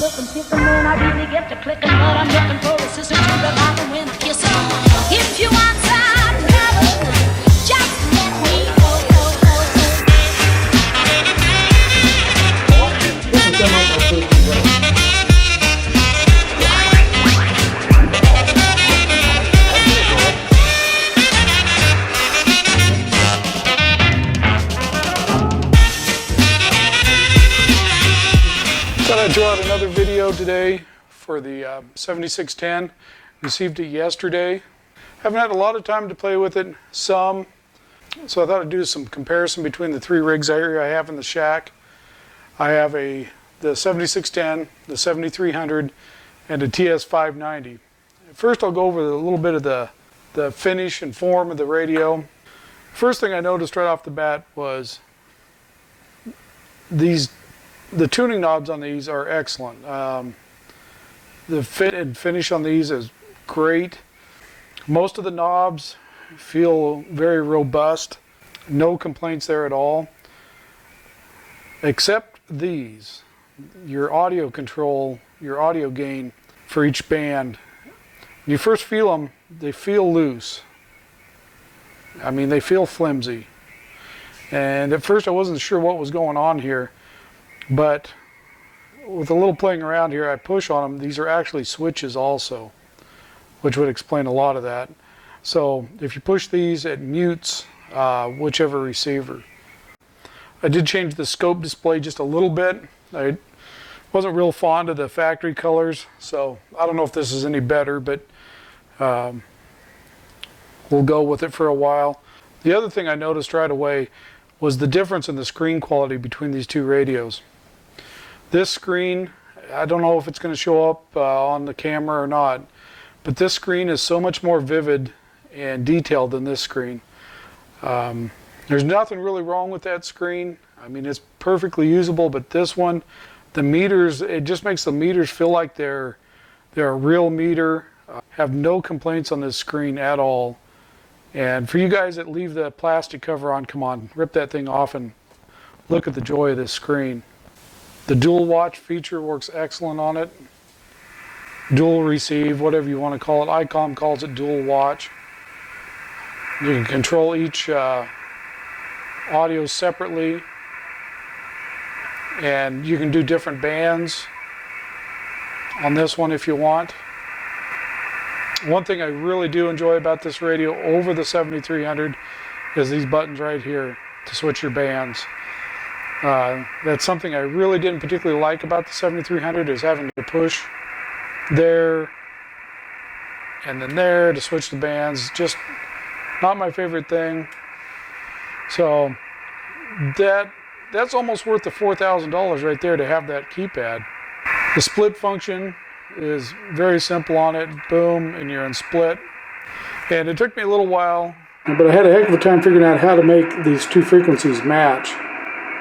looking, picking when I really get to clicking, but I'm looking for a sister to revive her when I kiss her. If you want some trouble, just let me know. Thought I'd throw out another video today for the 7610. Received it yesterday. Haven't had a lot of time to play with it, so I thought I'd do some comparison between the three rigs I have in the shack. I have the 7610, the 7300, and a TS590. First I'll go over a little bit of the finish and form of the radio. First thing I noticed right off the bat was the tuning knobs on these are excellent. The fit and finish on these is great. Most of the knobs feel very robust. No complaints there at all. Except these. Your audio control, your audio gain for each band. When you first feel them, they feel loose. I mean, they feel flimsy. And at first I wasn't sure what was going on here. But with a little playing around here, I push on them. These are actually switches also, which would explain a lot of that. So if you push these, it mutes whichever receiver. I did change the scope display just a little bit. I wasn't real fond of the factory colors, so I don't know if this is any better, but we'll go with it for a while. The other thing I noticed right away was the difference in the screen quality between these two radios. This screen, I don't know if it's going to show up on the camera or not, but this screen is so much more vivid and detailed than this screen. There's nothing really wrong with that screen. I mean, it's perfectly usable, but this one, the meters, it just makes the meters feel like they're a real meter. Have no complaints on this screen at all. And for you guys that leave the plastic cover on, come on, rip that thing off and look at the joy of this screen. The dual watch feature works excellent on it. Dual receive, whatever you want to call it. Icom calls it dual watch. You can control each audio separately, and you can do different bands on this one if you want. One thing I really do enjoy about this radio over the 7300 is these buttons right here to switch your bands. That's something I really didn't particularly like about the 7300, is having to push there and then there to switch the bands. Just not my favorite thing. So that's almost worth the $4,000 right there to have that keypad. The split function is very simple on it. Boom, and you're in split. And it took me a little while, but I had a heck of a time figuring out how to make these two frequencies match.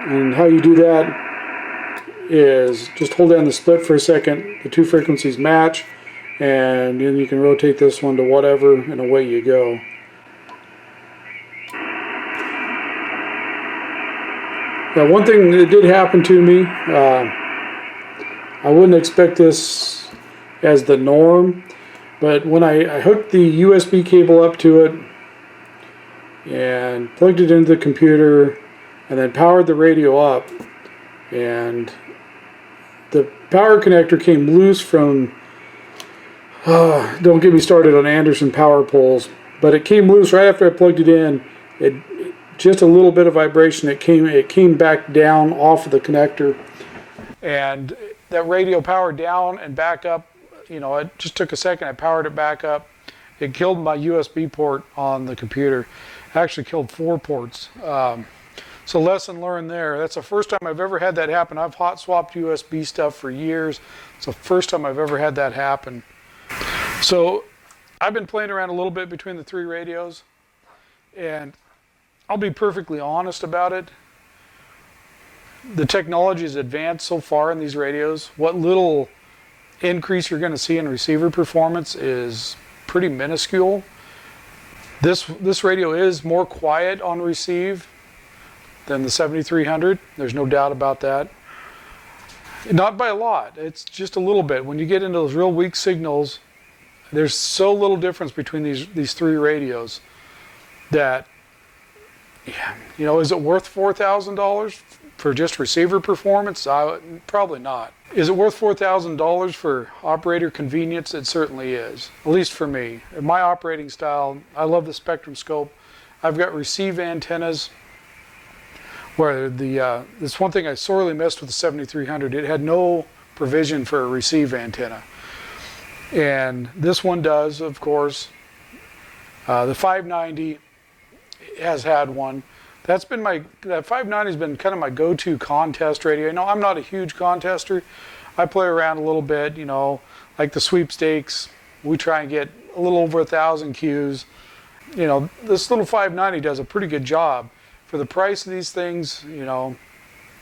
And how you do that is just hold down the split for a second, the two frequencies match, and then you can rotate this one to whatever, and away you go. Now, one thing that did happen to me, I wouldn't expect this as the norm, but when I hooked the USB cable up to it and plugged it into the computer and then powered the radio up, and the power connector came loose from, don't get me started on Anderson power poles, but it came loose right after I plugged it in. Just a little bit of vibration, it came back down off of the connector, and that radio powered down and back up. You know, it just took a second. I powered it back up. It killed my USB port on the computer. It actually killed 4 ports. So lesson learned there. That's the first time I've ever had that happen. I've hot swapped USB stuff for years. It's the first time I've ever had that happen. So I've been playing around a little bit between the 3 radios, and I'll be perfectly honest about it. The technology is advanced so far in these radios. What little increase you're going to see in receiver performance is pretty minuscule. This radio is more quiet on receive than the 7300. There's no doubt about that. Not by a lot. It's just a little bit. When you get into those real weak signals, there's so little difference between these three radios that, yeah, you know, is it worth $4,000 for just receiver performance? Probably not. Is it worth $4,000 for operator convenience? It certainly is, at least for me. In my operating style, I love the Spectrum scope. I've got receive antennas where this one thing I sorely missed with the 7300, it had no provision for a receive antenna. And this one does, of course. The 590 has had one. That 590 has been kind of my go-to contest radio. You know, I'm not a huge contester. I play around a little bit, you know, like the sweepstakes. We try and get a little over 1,000 Qs. You know, this little 590 does a pretty good job. For the price of these things, you know,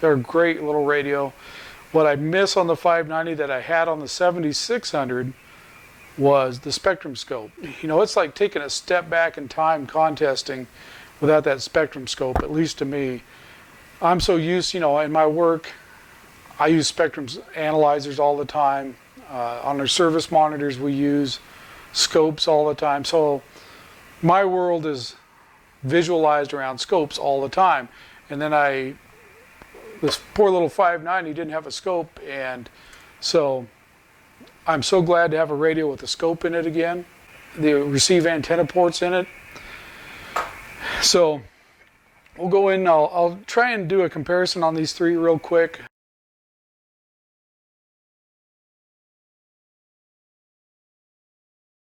they're a great little radio. What I miss on the 590 that I had on the 7600 was the Spectrum scope. You know, it's like taking a step back in time contesting without that Spectrum scope, at least to me. I'm so used, you know, in my work, I use Spectrum analyzers all the time. On our service monitors, we use scopes all the time. So my world is visualized around scopes all the time. And then this poor little 590 didn't have a scope, and so I'm so glad to have a radio with a scope in it again. The receive antenna ports in it. So we'll go in, I'll try and do a comparison on these three real quick.